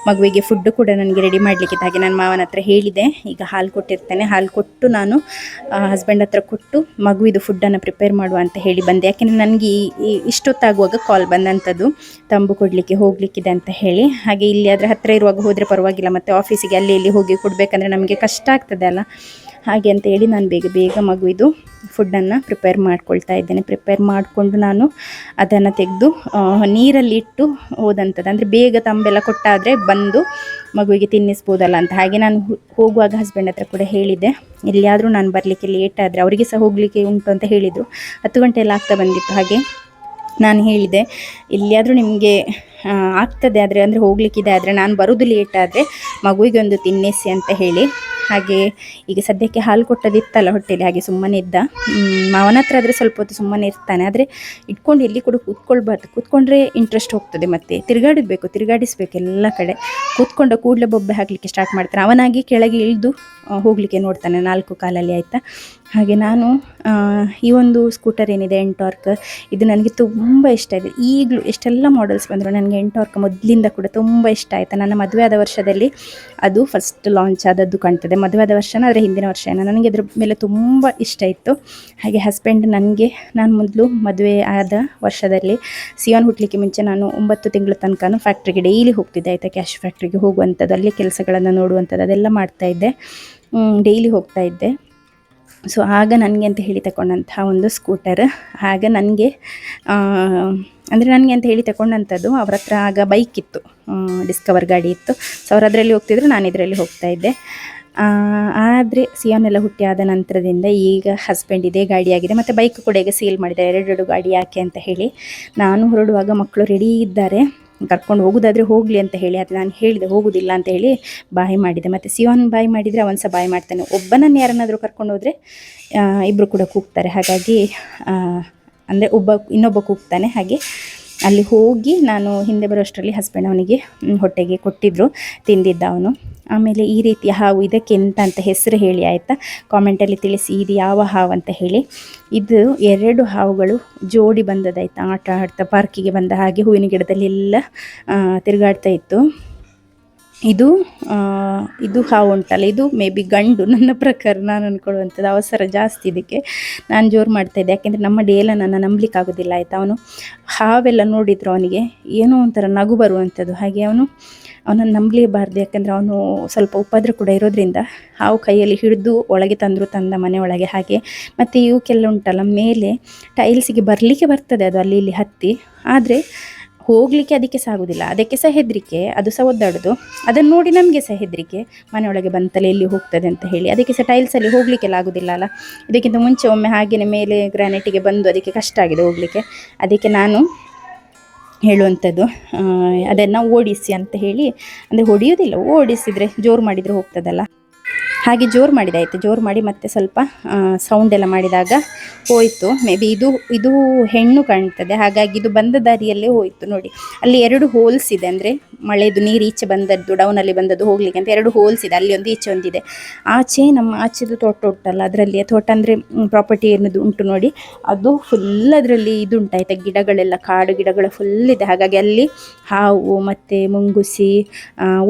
A: ಮಗುವಿಗೆ ಫುಡ್ಡು ಕೂಡ ನನಗೆ ರೆಡಿ ಮಾಡಲಿಕ್ಕಿತ್ತು. ಹಾಗೆ ನಾನು ಮಾವನ ಹತ್ರ ಹೇಳಿದೆ, ಈಗ ಹಾಲು ಕೊಟ್ಟಿರ್ತೇನೆ, ಹಾಲು ಕೊಟ್ಟು ನಾನು ಹಸ್ಬೆಂಡ್ ಹತ್ರ ಕೊಟ್ಟು ಮಗುವಿದು ಫುಡ್ಡನ್ನು ಪ್ರಿಪೇರ್ ಮಾಡುವ ಅಂತ ಹೇಳಿ ಬಂದೆ. ಯಾಕೆಂದರೆ ನನಗೆ ಇಷ್ಟೊತ್ತಾಗುವಾಗ ಕಾಲ್ ಬಂದಂಥದ್ದು, ತಂಬು ಕೊಡಲಿಕ್ಕೆ ಹೋಗಲಿಕ್ಕಿದೆ ಅಂತ ಹೇಳಿ. ಹಾಗೆ ಇಲ್ಲಿ ಅದರ ಹತ್ತಿರ ಇರುವಾಗ ಹೋದರೆ ಪರವಾಗಿಲ್ಲ, ಮತ್ತು ಆಫೀಸಿಗೆ ಅಲ್ಲಿ ಇಲ್ಲಿ ಹೋಗಿ ಕೊಡಬೇಕಂದ್ರೆ ನಮಗೆ ಕಷ್ಟ ಆಗ್ತದೆ ಅಲ್ಲ. ಹಾಗೆ ಅಂತ ಹೇಳಿ ನಾನು ಬೇಗ ಬೇಗ ಮಗುವಿದು ಫುಡ್ಡನ್ನು ಪ್ರಿಪೇರ್ ಮಾಡ್ಕೊಳ್ತಾ ಇದ್ದೇನೆ. ಪ್ರಿಪೇರ್ ಮಾಡಿಕೊಂಡು ನಾನು ಅದನ್ನು ತೆಗೆದು ನೀರಲ್ಲಿ ಇಟ್ಟು ಹೋದಂಥದ್ದು, ಅಂದರೆ ಬೇಗ ತಂಬೆಲ್ಲ ಕೊಟ್ಟಾದರೆ ಬಂದು ಮಗುವಿಗೆ ತಿನ್ನಿಸ್ಬೋದಲ್ಲ ಅಂತ. ಹಾಗೆ ನಾನು ಹೋಗುವಾಗ ಹಸ್ಬೆಂಡ್ ಹತ್ರ ಕೂಡ ಹೇಳಿದ್ದೆ, ಎಲ್ಲಿಯಾದರೂ ನಾನು ಬರಲಿಕ್ಕೆ ಲೇಟ್ ಆದರೆ, ಅವರಿಗೆ ಸಹ ಹೋಗಲಿಕ್ಕೆ ಉಂಟು ಅಂತ ಹೇಳಿದರು. 10 ಗಂಟೆ ಎಲ್ಲ ಆಗ್ತಾ ಬಂದಿತ್ತು. ಹಾಗೆ ನಾನು ಹೇಳಿದೆ, ಎಲ್ಲಿಯಾದರೂ ನಿಮಗೆ ಆಗ್ತದೆ ಆದರೆ, ಅಂದರೆ ಹೋಗಲಿಕ್ಕಿದೆ ಆದರೆ, ನಾನು ಬರೋದು ಲೇಟ್ ಆದರೆ ಮಗುವಿಗೆ ಒಂದು ತಿನ್ನಿಸಿ ಅಂತ ಹೇಳಿ. ಹಾಗೆ ಈಗ ಸದ್ಯಕ್ಕೆ ಹಾಲು ಕೊಟ್ಟದಿತ್ತಲ್ಲ ಹೊಟ್ಟೆಲಿ, ಹಾಗೆ ಸುಮ್ಮನೆ ಇದ್ದ. ಮಾವನ ಹತ್ರ ಆದರೆ ಸ್ವಲ್ಪ ಹೊತ್ತು ಸುಮ್ಮನೆ ಇರ್ತಾನೆ, ಆದರೆ ಇಟ್ಕೊಂಡು ಎಲ್ಲಿ ಕೂಡ ಕೂತ್ಕೊಳ್ಬಾರ್ದು. ಕೂತ್ಕೊಂಡ್ರೆ ಇಂಟ್ರೆಸ್ಟ್ ಹೋಗ್ತದೆ, ಮತ್ತು ತಿರುಗಾಡಿಸ್ಬೇಕು ಎಲ್ಲ ಕಡೆ. ಕೂತ್ಕೊಂಡ ಕೂಡಲೇ ಬೊಬ್ಬೆ ಹಾಕಲಿಕ್ಕೆ ಸ್ಟಾರ್ಟ್ ಮಾಡ್ತಾನೆ. ಅವನಾಗಿ ಕೆಳಗೆ ಇಳಿದು ಹೋಗಲಿಕ್ಕೆ ನೋಡ್ತಾನೆ 4 ಕಾಲಲ್ಲಿ ಆಯಿತಾ. ಹಾಗೆ ನಾನು ಈ ಒಂದು ಸ್ಕೂಟರ್ ಏನಿದೆ ಎಂಟಾರ್ಕ್, ಇದು ನನಗೆ ತುಂಬ ಇಷ್ಟ ಇದೆ. ಈಗಲೂ ಎಷ್ಟೆಲ್ಲ ಮಾಡೆಲ್ಸ್ ಬಂದರು, ನನಗೆ ಎಂಟಾರ್ಕ್ ಮೊದಲಿಂದ ಕೂಡ ತುಂಬ ಇಷ್ಟ ಆಯಿತಾ. ನನ್ನ ಮದುವೆ ಆದ ವರ್ಷದಲ್ಲಿ ಅದು ಫಸ್ಟ್ ಲಾಂಚ್ ಆದದ್ದು ಕಾಣ್ತದೆ. ಮದುವೆ ಆದ ವರ್ಷನ ಅದರ ಹಿಂದಿನ ವರ್ಷ ನನಗೆ ಅದ್ರ ಮೇಲೆ ತುಂಬ ಇಷ್ಟ ಇತ್ತು. ಹಾಗೆ ಹಸ್ಬೆಂಡ್ ನಾನು ಮೊದಲು ಮದುವೆ ಆದ ವರ್ಷದಲ್ಲಿ ಸಿಯೋನ್ ಹುಟ್ಟಲಿಕ್ಕೆ ಮುಂಚೆ ನಾನು 9 ತಿಂಗಳ ತನಕ ಫ್ಯಾಕ್ಟ್ರಿಗೆ ಡೈಲಿ ಹೋಗ್ತಿದ್ದೆ ಆಯಿತಾ. ಕ್ಯಾಶ್ ಫ್ಯಾಕ್ಟ್ರಿಗೆ ಹೋಗುವಂಥದ್ದು, ಅಲ್ಲಿ ಕೆಲಸಗಳನ್ನು ನೋಡುವಂಥದ್ದು ಅದೆಲ್ಲ ಮಾಡ್ತಾಯಿದ್ದೆ, ಡೈಲಿ ಹೋಗ್ತಾ ಇದ್ದೆ. ಸೊ ಆಗ ನನಗೆ ಅಂತ ಹೇಳಿ ತಗೊಂಡಂತಹ ಒಂದು ಸ್ಕೂಟರ್. ಆಗ ನನಗೆ ಅಂತ ಹೇಳಿ ತಗೊಂಡಂಥದ್ದು. ಅವ್ರ ಹತ್ರ ಆಗ ಬೈಕ್ ಇತ್ತು, ಡಿಸ್ಕವರ್ ಗಾಡಿ ಇತ್ತು. ಸೊ ಅವ್ರು ಅದರಲ್ಲಿ ಹೋಗ್ತಿದ್ರು, ನಾನು ಇದರಲ್ಲಿ ಹೋಗ್ತಾ ಇದ್ದೆ. ಆದರೆ ಸಿಯೋನೆಲ್ಲ ಹುಟ್ಟಿ ಆದ ನಂತರದಿಂದ ಈಗ ಹಸ್ಬೆಂಡ್ ಇದೇ ಗಾಡಿಯಾಗಿದೆ, ಮತ್ತು ಬೈಕ್ ಕೂಡ ಈಗ ಸೇಲ್ ಮಾಡಿದ್ದಾರೆ. 2 ಗಾಡಿ ಯಾಕೆ ಅಂತ ಹೇಳಿ. ನಾನು ಹೊರಡುವಾಗ ಮಕ್ಕಳು ರೆಡಿ ಇದ್ದಾರೆ, ಕರ್ಕೊಂಡು ಹೋಗೋದಾದರೆ ಹೋಗಲಿ ಅಂತ ಹೇಳಿ. ಅದು ನಾನು ಹೇಳಿದೆ ಹೋಗೋದಿಲ್ಲ ಅಂತ ಹೇಳಿ ಬಾಯ್ ಮಾಡಿದೆ. ಮತ್ತು ಸಿಯೋನ್ ಬಾಯ್ ಮಾಡಿದರೆ ಅವನು ಸಹ ಬಾಯ್ ಮಾಡ್ತಾನೆ. ಒಬ್ಬನನ್ನು ಯಾರನ್ನಾದರೂ ಕರ್ಕೊಂಡು ಹೋದರೆ ಇಬ್ಬರು ಕೂಡ ಕೂಗ್ತಾರೆ. ಹಾಗಾಗಿ ಅಂದರೆ ಇನ್ನೊಬ್ಬ ಕೂಗ್ತಾನೆ. ಹಾಗೆ ಅಲ್ಲಿ ಹೋಗಿ ನಾನು ಹಿಂದೆ ಬರೋಷ್ಟರಲ್ಲಿ ಹಸ್ಬೆಂಡ್ ಅವನಿಗೆ ಹೊಟ್ಟೆಗೆ ಕೊಟ್ಟಿದ್ದರು, ತಿಂದಿದ್ದ ಅವನು. ಆಮೇಲೆ ಈ ರೀತಿಯ ಹಾವು ಇದಕ್ಕೆ ಎಂತ ಅಂತ ಹೆಸರು ಹೇಳಿ ಆಯಿತಾ, ಕಾಮೆಂಟಲ್ಲಿ ತಿಳಿಸಿ ಇದು ಯಾವ ಹಾವು ಅಂತ ಹೇಳಿ. ಇದು 2 ಹಾವುಗಳು ಜೋಡಿ ಬಂದದಾಯಿತಾ, ಆಟ ಆಡ್ತಾ ಪಾರ್ಕಿಗೆ ಬಂದ ಹಾಗೆ ಹೂವಿನ ಗಿಡದಲ್ಲೆಲ್ಲ ತಿರುಗಾಡ್ತಾ ಇತ್ತು. ಇದು ಹಾವು ಉಂಟಲ್ಲ, ಇದು ಮೇ ಬಿ ಗಂಡು ನನ್ನ ಪ್ರಕಾರ, ನಾನು ಅಂದ್ಕೊಳ್ಳುವಂಥದ್ದು. ಅವಸರ ಜಾಸ್ತಿ ಇದಕ್ಕೆ. ನಾನು ಜೋರು ಮಾಡ್ತಾಯಿದ್ದೆ, ಯಾಕೆಂದರೆ ನಮ್ಮ ಡೇಲ ನನ್ನ ನಂಬಲಿಕ್ಕಾಗೋದಿಲ್ಲ ಆಯಿತಾ. ಅವನು ಹಾವೆಲ್ಲ ನೋಡಿದ್ರು ಅವನಿಗೆ ಏನೋ ಒಂಥರ ನಗು ಬರುವಂಥದ್ದು. ಹಾಗೆ ಅವನನ್ನು ನಂಬಲೇಬಾರ್ದು, ಯಾಕೆಂದರೆ ಅವನು ಸ್ವಲ್ಪ ಉಪದ್ರ ಕೂಡ ಇರೋದ್ರಿಂದ ಹಾವು ಕೈಯಲ್ಲಿ ಹಿಡಿದು ಒಳಗೆ ತಂದ ಮನೆಯೊಳಗೆ. ಹಾಗೆ ಮತ್ತು ಇವಕ್ಕೆಲ್ಲ ಉಂಟಲ್ಲ ಮೇಲೆ ಟೈಲ್ಸಿಗೆ ಬರಲಿಕ್ಕೆ ಬರ್ತದೆ ಅದು ಅಲ್ಲಿ ಇಲ್ಲಿ ಹತ್ತಿ, ಆದರೆ ಹೋಗಲಿಕ್ಕೆ ಅದಕ್ಕೆ ಸಾಗೋದಿಲ್ಲ. ಅದಕ್ಕೆ ಸಹ ಹೆದರಿಕೆ, ಅದು ಸಹ ಒದ್ದಾಡೋದು. ಅದನ್ನು ನೋಡಿ ನಮಗೆ ಸಹ ಹೆದರಿಕೆ, ಮನೆಯೊಳಗೆ ಬಂತಲ್ಲ ಎಲ್ಲಿ ಹೋಗ್ತದೆ ಅಂತ ಹೇಳಿ. ಅದಕ್ಕೆ ಸಹ ಟೈಲ್ಸಲ್ಲಿ ಹೋಗಲಿಕ್ಕೆಲ್ಲ ಆಗೋದಿಲ್ಲ ಅಲ್ಲ. ಇದಕ್ಕಿಂತ ಮುಂಚೆ ಒಮ್ಮೆ ಹಾಗೆಯೇ ಮೇಲೆ ಗ್ರಾನೈಟಿಗೆ ಬಂದು ಅದಕ್ಕೆ ಕಷ್ಟ ಆಗಿದೆ ಹೋಗಲಿಕ್ಕೆ. ಅದಕ್ಕೆ ನಾನು ಹೇಳುವಂಥದ್ದು ಅದನ್ನು ಓಡಿಸಿ ಅಂತ ಹೇಳಿ, ಅಂದರೆ ಹೊಡೆಯೋದಿಲ್ಲ, ಓಡಿಸಿದರೆ ಜೋರು ಮಾಡಿದರೆ ಹೋಗ್ತದಲ್ಲ. ಹಾಗೆ ಜೋರು ಮಾಡಿದಾಯಿತು. ಜೋರು ಮಾಡಿ ಮತ್ತೆ ಸ್ವಲ್ಪ ಸೌಂಡ್ ಎಲ್ಲ ಮಾಡಿದಾಗ ಹೋಯಿತು. ಮೇ ಬಿ ಇದು ಹೆಣ್ಣು ಕಾಣ್ತದೆ, ಹಾಗಾಗಿ ಇದು ಬಂದ ದಾರಿಯಲ್ಲೇ ಹೋಯಿತು. ನೋಡಿ ಅಲ್ಲಿ 2 ಹೋಲ್ಸ್ ಇದೆ, ಅಂದರೆ ಮಳೆದು ನೀರು ಈಚೆ ಬಂದದ್ದು, ಡೌನಲ್ಲಿ ಬಂದದ್ದು ಹೋಗಲಿಕ್ಕೆ ಅಂತ 2 ಹೋಲ್ಸ್ ಇದೆ. ಅಲ್ಲಿ ಒಂದು ಈಚೆ ಒಂದಿದೆ. ಆಚೆದು ತೋಟ ಉಂಟಲ್ಲ, ಅದರಲ್ಲಿ ತೋಟ ಅಂದರೆ ಪ್ರಾಪರ್ಟಿ ಏನದು ಉಂಟು ನೋಡಿ, ಅದು ಫುಲ್ ಅದರಲ್ಲಿ ಇದು ಉಂಟಾಯ್ತು, ಗಿಡಗಳೆಲ್ಲ ಕಾಡು ಗಿಡಗಳು ಫುಲ್ ಇದೆ. ಹಾಗಾಗಿ ಅಲ್ಲಿ ಹಾವು ಮತ್ತು ಮುಂಗುಸಿ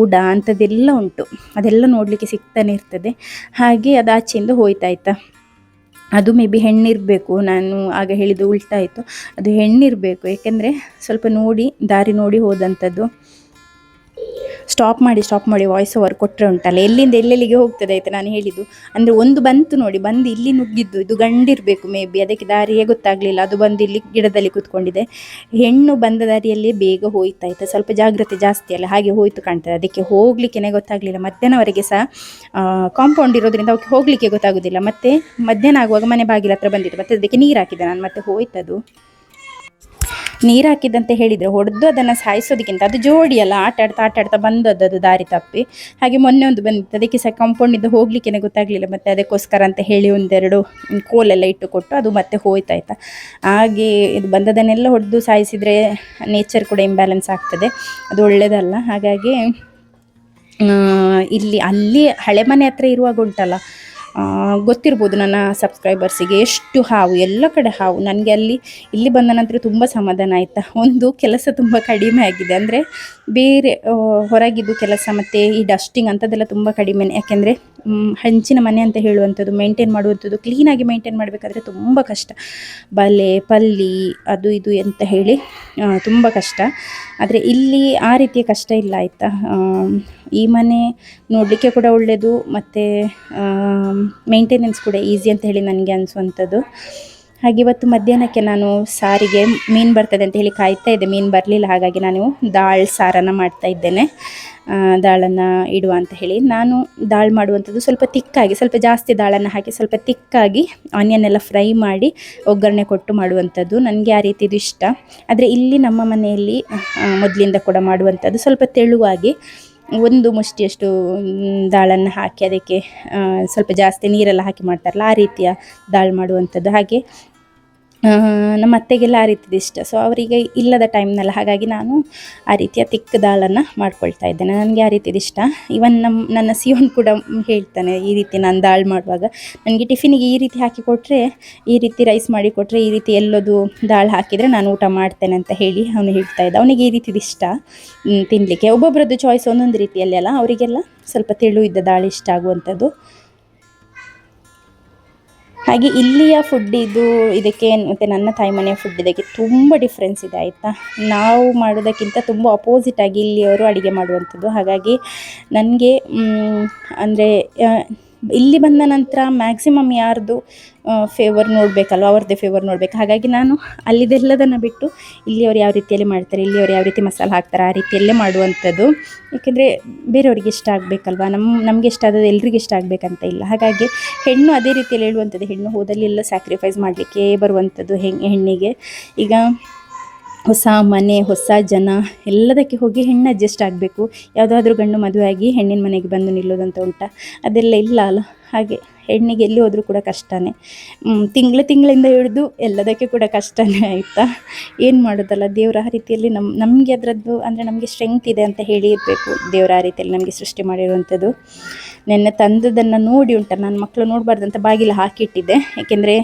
A: ಉಡ ಅಂಥದ್ದೆಲ್ಲ ಉಂಟು. ಅದೆಲ್ಲ ನೋಡಲಿಕ್ಕೆ ಸಿಗ್ತಾನೆ ಇರ್ತದೆ. ಹಾಗೆ ಅದು ಆಚೆಯಿಂದ ಹೋಯ್ತಾಯ್ತಾ. ಅದು ಮೇ ಬಿ ಹೆಣ್ಣಿರಬೇಕು, ನಾನು ಆಗ ಹೇಳಿದ್ದು ಉಲ್ಟಾಯಿತು. ಅದು ಹೆಣ್ಣಿರಬೇಕು, ಏಕೆಂದರೆ ಸ್ವಲ್ಪ ದಾರಿ ನೋಡಿ ಹೋದಂಥದ್ದು. ಸ್ಟಾಪ್ ಮಾಡಿ ವಾಯ್ಸ್ ಓವರ್ ಕೊಟ್ಟರೆ ಉಂಟಲ್ಲ, ಎಲ್ಲಿಂದ ಎಲ್ಲೆಲ್ಲಿಗೆ ಹೋಗ್ತದೆ ಆಯಿತಾ. ನಾನು ಹೇಳಿದ್ದು ಅಂದರೆ ಒಂದು ಬಂತು ನೋಡಿ, ಬಂದು ಇಲ್ಲಿ ನುಗ್ಗಿದ್ದು, ಇದು ಗಂಡಿರಬೇಕು ಮೇ ಬಿ, ಅದಕ್ಕೆ ದಾರಿಯೇ ಗೊತ್ತಾಗಲಿಲ್ಲ. ಅದು ಬಂದು ಇಲ್ಲಿ ಗಿಡದಲ್ಲಿ ಕೂತ್ಕೊಂಡಿದೆ. ಹೆಣ್ಣು ಬಂದ ದಾರಿಯಲ್ಲೇ ಬೇಗ ಹೋಯ್ತಾಯಿತು, ಸ್ವಲ್ಪ ಜಾಗ್ರತೆ ಜಾಸ್ತಿ ಅಲ್ಲ, ಹಾಗೆ ಹೋಯ್ತು ಕಾಣ್ತದೆ. ಅದಕ್ಕೆ ಹೋಗಲಿಕ್ಕೆ ಗೊತ್ತಾಗಲಿಲ್ಲ. ಮಧ್ಯಾಹ್ನವರೆಗೆ ಸಹ ಕಾಂಪೌಂಡ್ ಇರೋದ್ರಿಂದ ಅವಕ್ಕೆ ಹೋಗಲಿಕ್ಕೆ ಗೊತ್ತಾಗೋದಿಲ್ಲ. ಮತ್ತು ಮಧ್ಯಾಹ್ನ ಆಗುವಾಗ ಮನೆ ಬಾಗಿಲ ಹತ್ರ ಬಂದಿತ್ತು. ಮತ್ತು ಅದಕ್ಕೆ ನೀರು ಹಾಕಿದೆ ನಾನು, ಮತ್ತೆ ಹೋಯ್ತದು. ನೀರು ಹಾಕಿದ್ದಂತೆ ಹೇಳಿದರೆ ಹೊಡೆದು ಅದನ್ನು ಸಾಯಿಸೋದಕ್ಕಿಂತ, ಅದು ಜೋಡಿಯಲ್ಲ, ಆಟ ಆಡ್ತಾ ಬಂದದ್ದು ದಾರಿ ತಪ್ಪಿ. ಹಾಗೆ ಮೊನ್ನೆ ಒಂದು ಬಂದಿತ್ತು, ಅದಕ್ಕೆ ಸಹ ಕಾಂಪೌಂಡಿಂದ ಹೋಗಲಿಕ್ಕೆ ಗೊತ್ತಾಗಲಿಲ್ಲ. ಮತ್ತು ಅದಕ್ಕೋಸ್ಕರ ಅಂತ ಹೇಳಿ 1-2 ಕೋಲೆಲ್ಲ ಇಟ್ಟು ಕೊಟ್ಟು ಅದು ಮತ್ತೆ ಹೋಯ್ತಾಯ್ತಾ. ಹಾಗೆ ಇದು ಬಂದದನ್ನೆಲ್ಲ ಹೊಡೆದು ಸಾಯಿಸಿದರೆ ನೇಚರ್ ಕೂಡ ಇಂಬ್ಯಾಲೆನ್ಸ್ ಆಗ್ತದೆ, ಅದು ಒಳ್ಳೆಯದಲ್ಲ. ಹಾಗಾಗಿ ಅಲ್ಲಿ ಹಳೆ ಮನೆ ಹತ್ರ ಇರುವಾಗ ಉಂಟಲ್ಲ, ಗೊತ್ತಿರ್ಬೋದು ನನ್ನ ಸಬ್ಸ್ಕ್ರೈಬರ್ಸಿಗೆ ಎಷ್ಟು ಹಾವು, ಎಲ್ಲ ಕಡೆ ಹಾವು. ನನಗೆ ಇಲ್ಲಿ ಬಂದ ನಂತರ ತುಂಬ ಸಮಾಧಾನ ಆಯಿತಾ. ಒಂದು ಕೆಲಸ ತುಂಬ ಕಡಿಮೆ ಆಗಿದೆ, ಅಂದರೆ ಬೇರೆ ಹೊರಗಿದ್ದು ಕೆಲಸ ಮತ್ತು ಈ ಡಸ್ಟಿಂಗ್ ಅಂಥದ್ದೆಲ್ಲ ತುಂಬ ಕಡಿಮೆ. ಯಾಕೆಂದರೆ ಹಂಚಿನ ಮನೆ ಅಂತ ಹೇಳುವಂಥದ್ದು ಮೇಂಟೈನ್ ಮಾಡುವಂಥದ್ದು, ಕ್ಲೀನಾಗಿ ಮೇಂಟೈನ್ ಮಾಡಬೇಕಾದ್ರೆ ತುಂಬ ಕಷ್ಟ. ಬಲೆ ಪಲ್ಲಿ ಅದು ಇದು ಅಂತ ಹೇಳಿ ತುಂಬ ಕಷ್ಟ. ಆದರೆ ಇಲ್ಲಿ ಆ ರೀತಿಯ ಕಷ್ಟ ಇಲ್ಲ ಆಯಿತಾ. ಈ ಮನೆ ನೋಡಲಿಕ್ಕೆ ಕೂಡ ಒಳ್ಳೆಯದು, ಮತ್ತು ಮೇಂಟೆನೆನ್ಸ್ ಕೂಡ ಈಸಿ ಅಂತ ಹೇಳಿ ನನಗೆ ಅನಿಸುವಂಥದ್ದು. ಹಾಗೆ ಇವತ್ತು ಮಧ್ಯಾಹ್ನಕ್ಕೆ ನಾನು ಸಾರಿಗೆ ಮೀನು ಬರ್ತದೆ ಅಂತ ಹೇಳಿ ಕಾಯ್ತಾ ಇದ್ದೆ. ಮೀನು ಬರಲಿಲ್ಲ, ಹಾಗಾಗಿ ನಾನು ದಾಲ್ ಸಾರನ್ನು ಮಾಡ್ತಾ ಇದ್ದೇನೆ. ದಾಳನ್ನು ಇಡುವ ಅಂತ ಹೇಳಿ ನಾನು ದಾಲ್ ಮಾಡುವಂಥದ್ದು ಸ್ವಲ್ಪ ತಿಕ್ಕಾಗಿ, ಸ್ವಲ್ಪ ಜಾಸ್ತಿ ದಾಳನ್ನು ಹಾಕಿ ಸ್ವಲ್ಪ ತಿಕ್ಕಾಗಿ ಆನಿಯನ್ ಎಲ್ಲ ಫ್ರೈ ಮಾಡಿ ಒಗ್ಗರಣೆ ಕೊಟ್ಟು ಮಾಡುವಂಥದ್ದು. ನನಗೆ ಆ ರೀತಿದು ಇಷ್ಟ. ಆದರೆ ಇಲ್ಲಿ ನಮ್ಮ ಮನೆಯಲ್ಲಿ ಮೊದಲಿಂದ ಕೂಡ ಮಾಡುವಂಥದ್ದು ಸ್ವಲ್ಪ ತೆಳುವಾಗಿ ಒಂದು ಮುಷ್ಟಿಯಷ್ಟು ದಾಳನ್ನು ಹಾಕಿ ಅದಕ್ಕೆ ಸ್ವಲ್ಪ ಜಾಸ್ತಿ ನೀರೆಲ್ಲ ಹಾಕಿ ಮಾಡ್ತಾರಲ್ಲ, ಆ ರೀತಿಯ ದಾಲ್ ಮಾಡುವಂಥದ್ದು. ಹಾಗೆ ನಮ್ಮ ಅತ್ತೆಗೆಲ್ಲ ಆ ರೀತಿದು ಇಷ್ಟ. ಸೊ ಅವರಿಗೆ ಇಲ್ಲದ ಟೈಮ್ನೆಲ್ಲ, ಹಾಗಾಗಿ ನಾನು ಆ ರೀತಿಯ ತಿಕ್ಕ ದಾಳನ್ನು ಮಾಡ್ಕೊಳ್ತಾ ಇದ್ದೇನೆ. ನನಗೆ ಆ ರೀತಿದು ಇಷ್ಟ. ಇವನ್ ನನ್ನ ಸಿಯೋನ್ ಕೂಡ ಹೇಳ್ತಾನೆ, ಈ ರೀತಿ ನಾನು ದಾಲ್ ಮಾಡುವಾಗ ನನಗೆ ಟಿಫಿನಿಗೆ ಈ ರೀತಿ ಹಾಕಿ ಕೊಟ್ಟರೆ, ಈ ರೀತಿ ರೈಸ್ ಮಾಡಿ ಕೊಟ್ಟರೆ, ಈ ರೀತಿ ಎಲ್ಲದು ದಾಲ್ ಹಾಕಿದರೆ ನಾನು ಊಟ ಮಾಡ್ತೇನೆ ಅಂತ ಹೇಳಿ ಅವನು ಹೇಳ್ತಾ ಇದ್ದ. ಅವನಿಗೆ ಈ ರೀತಿದು ಇಷ್ಟ ತಿನ್ನಲಿಕ್ಕೆ. ಒಬ್ಬೊಬ್ಬರದ್ದು ಚಾಯ್ಸ್ ಒಂದೊಂದು ರೀತಿಯಲ್ಲಿ ಅಲ್ಲ, ಅವರಿಗೆಲ್ಲ ಸ್ವಲ್ಪ ತೆಳು ಇದ್ದ ದಾಲ್ ಇಷ್ಟ ಆಗುವಂಥದ್ದು. ಹಾಗೆ ಇಲ್ಲಿಯ ಫುಡ್ ಇದಕ್ಕೆ ಮತ್ತು ನನ್ನ ತಾಯಿ ಮನೆಯ ಫುಡ್ ಇದಕ್ಕೆ ತುಂಬ ಡಿಫ್ರೆನ್ಸ್ ಇದೆ ಆಯಿತಾ. ನಾವು ಮಾಡೋದಕ್ಕಿಂತ ತುಂಬ ಅಪೋಸಿಟಾಗಿ ಇಲ್ಲಿಯವರು ಅಡುಗೆ ಮಾಡುವಂಥದ್ದು. ಹಾಗಾಗಿ ನನಗೆ ಅಂದರೆ ಇಲ್ಲಿ ಬಂದ ನಂತರ ಮ್ಯಾಕ್ಸಿಮಮ್ ಯಾರ್ದು ಫೇವರ್ ನೋಡಬೇಕಲ್ವ, ಅವ್ರದ್ದೇ ಫೇವರ್ ನೋಡಬೇಕು. ಹಾಗಾಗಿ ನಾನು ಅಲ್ಲಿದೆಲ್ಲದನ್ನು ಬಿಟ್ಟು ಇಲ್ಲಿಯವರು ಯಾವ ರೀತಿಯಲ್ಲಿ ಮಾಡ್ತಾರೆ, ಇಲ್ಲಿಯವರು ಯಾವ ರೀತಿ ಮಸಾಲೆ ಹಾಕ್ತಾರೆ, ಆ ರೀತಿಯಲ್ಲೇ ಮಾಡುವಂಥದ್ದು. ಏಕೆಂದರೆ ಬೇರೆಯವರಿಗೆ ಇಷ್ಟ ಆಗಬೇಕಲ್ವ, ನಮಗೆ ಇಷ್ಟ ಆದದ್ದು ಎಲ್ರಿಗೂ ಇಷ್ಟ ಆಗಬೇಕಂತ ಇಲ್ಲ. ಹಾಗಾಗಿ ಹೆಣ್ಣು ಅದೇ ರೀತಿಯಲ್ಲಿ ಹೇಳುವಂಥದ್ದು, ಹೆಣ್ಣು ಹೋದಲ್ಲೆಲ್ಲ ಸ್ಯಾಕ್ರಿಫೈಸ್ ಮಾಡಲಿಕ್ಕೆ ಬರುವಂಥದ್ದು ಹೆಣ್ಣಿಗೆ. ಈಗ ಹೊಸ ಮನೆ, ಹೊಸ ಜನ, ಎಲ್ಲದಕ್ಕೆ ಹೋಗಿ ಹೆಣ್ಣು ಅಡ್ಜಸ್ಟ್ ಆಗಬೇಕು. ಯಾವುದಾದ್ರೂ ಗಂಡು ಮದುವೆಯಾಗಿ ಹೆಣ್ಣಿನ ಮನೆಗೆ ಬಂದು ನಿಲ್ಲೋದಂತ ಉಂಟಾ? ಅದೆಲ್ಲ ಇಲ್ಲ ಅಲ್ಲ. ಹಾಗೆ ಹೆಣ್ಣಿಗೆ ಎಲ್ಲಿ ಹೋದರೂ ಕೂಡ ಕಷ್ಟನೇ. ತಿಂಗಳಿಂದ ಹಿಡಿದು ಎಲ್ಲದಕ್ಕೆ ಕೂಡ ಕಷ್ಟನೇ ಆಯಿತಾ. ಏನು ಮಾಡೋದಲ್ಲ, ದೇವರ ಆ ರೀತಿಯಲ್ಲಿ ನಮಗೆ ಅದರದ್ದು ಅಂದರೆ ನಮಗೆ ಸ್ಟ್ರೆಂತ್ ಇದೆ ಅಂತ ಹೇಳಿ ಇರಬೇಕು. ದೇವರ ಆ ರೀತಿಯಲ್ಲಿ ನಮಗೆ ಸೃಷ್ಟಿ ಮಾಡಿರುವಂಥದ್ದು. ನೆನ್ನೆ ತಂದದನ್ನು ನೋಡಿ ಉಂಟು, ನನ್ನ ಮಕ್ಕಳು ನೋಡಬಾರ್ದಂತ ಬಾಗಿಲು ಹಾಕಿಟ್ಟಿದ್ದೆ. ಏಕೆಂದರೆ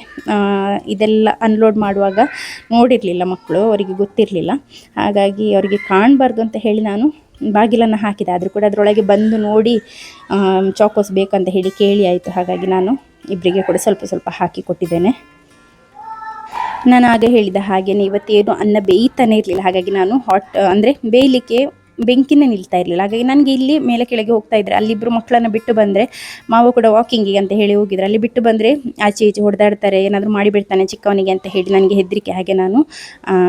A: ಇದೆಲ್ಲ ಅನ್ಲೋಡ್ ಮಾಡುವಾಗ ನೋಡಿರಲಿಲ್ಲ ಮಕ್ಕಳು, ಅವರಿಗೆ ಗೊತ್ತಿರಲಿಲ್ಲ. ಹಾಗಾಗಿ ಅವರಿಗೆ ಕಾಣಬಾರ್ದು ಅಂತ ಹೇಳಿ ನಾನು ಬಾಗಿಲನ್ನು ಹಾಕಿದೆ. ಆದರೂ ಕೂಡ ಅದರೊಳಗೆ ಬಂದು ನೋಡಿ ಚಾಕೋಸ್ ಬೇಕಂತ ಹೇಳಿ ಕೇಳಿ ಆಯಿತು. ಹಾಗಾಗಿ ನಾನು ಇಬ್ಬರಿಗೆ ಕೂಡ ಸ್ವಲ್ಪ ಸ್ವಲ್ಪ ಹಾಕಿ ಕೊಟ್ಟಿದ್ದೇನೆ. ನಾನು ಆಗ ಹೇಳಿದ ಹಾಗೆಯೇ ಇವತ್ತೇನು ಅನ್ನ ಬೇಯ್ತಾನೆ ಇರಲಿಲ್ಲ. ಹಾಗಾಗಿ ನಾನು ಅಂದರೆ ಬೇಯಲಿಕ್ಕೆ ಬೆಂಕಿನೇ ನಿಲ್ತಾ ಇರಲಿಲ್ಲ. ಹಾಗಾಗಿ ನನಗೆ ಇಲ್ಲಿ ಮೇಲೆ ಕೆಳಗೆ ಹೋಗ್ತಾ ಇದ್ದರೆ, ಅಲ್ಲಿಬ್ಬರು ಮಕ್ಕಳನ್ನು ಬಿಟ್ಟು ಬಂದರೆ, ಮಾವ ಕೂಡ ವಾಕಿಂಗಿಗೆ ಅಂತ ಹೇಳಿ ಹೋಗಿದ್ರು, ಅಲ್ಲಿ ಬಿಟ್ಟು ಬಂದರೆ ಆಚೆ ಈಚೆ ಹೊಡೆದಾಡ್ತಾರೆ, ಏನಾದರೂ ಮಾಡಿಬಿಡ್ತಾನೆ ಚಿಕ್ಕವನಿಗೆ ಅಂತ ಹೇಳಿ ನನಗೆ ಹೆದರಿಕೆ. ಹಾಗೆ ನಾನು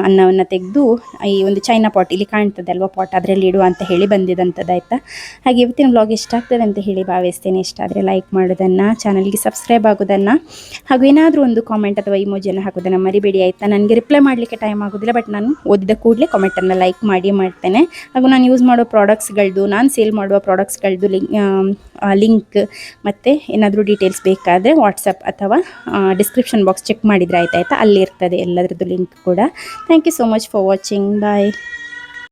A: ಅನ್ನವನ್ನು ತೆಗೆದು ಈ ಒಂದು ಚೈನಾ ಪಾಟ್ ಇಲ್ಲಿ ಕಾಣ್ತದೆ ಅಲ್ವಾ ಪಾಟ್, ಅದರಲ್ಲಿ ಇಡುವ ಅಂತ ಹೇಳಿ ಬಂದಿದ್ದಂಥದ್ದಾಯ್ತಾ. ಹಾಗೆ ಇವತ್ತಿನ ವ್ಲಾಗ್ ಇಷ್ಟ ಆಗ್ತದೆ ಅಂತ ಹೇಳಿ ಭಾವಿಸ್ತೇನೆ. ಇಷ್ಟ ಆದರೆ ಲೈಕ್ ಮಾಡೋದನ್ನು, ಚಾನಲ್ಗೆ ಸಬ್ಸ್ಕ್ರೈಬ್ ಆಗೋದನ್ನು, ಹಾಗೂ ಏನಾದರೂ ಒಂದು ಕಾಮೆಂಟ್ ಅಥವಾ ಇಮೋಜಿಯನ್ನು ಹಾಕೋದನ್ನು ಮರಿಬೇಡಿ ಆಯಿತಾ. ನನಗೆ ರಿಪ್ಲೈ ಮಾಡಲಿಕ್ಕೆ ಟೈಮ್ ಆಗೋದಿಲ್ಲ, ಬಟ್ ನಾನು ಓದಿದ ಕೂಡಲೇ ಕಾಮೆಂಟನ್ನು ಲೈಕ್ ಮಾಡ್ತೇನೆ. ಹಾಗೂ ನಾನು ಯೂಸ್ ಮಾಡೋ ಪ್ರಾಡಕ್ಟ್ಸ್ಗಳದ್ದು, ನಾನು ಸೇಲ್ ಮಾಡುವ ಪ್ರಾಡಕ್ಟ್ಸ್ಗಳದ್ದು ಲಿಂಕ್ ಮತ್ತು ಏನಾದರೂ ಡೀಟೇಲ್ಸ್ ಬೇಕಾದರೆ ವಾಟ್ಸಪ್ ಅಥವಾ ಡಿಸ್ಕ್ರಿಪ್ಷನ್ ಬಾಕ್ಸ್ ಚೆಕ್ ಮಾಡಿದರೆ ಆಯ್ತಾ, ಅಲ್ಲಿ ಇರ್ತದೆ ಎಲ್ಲದರದ್ದು ಲಿಂಕ್ ಕೂಡ. Thank you so much for watching. Bye.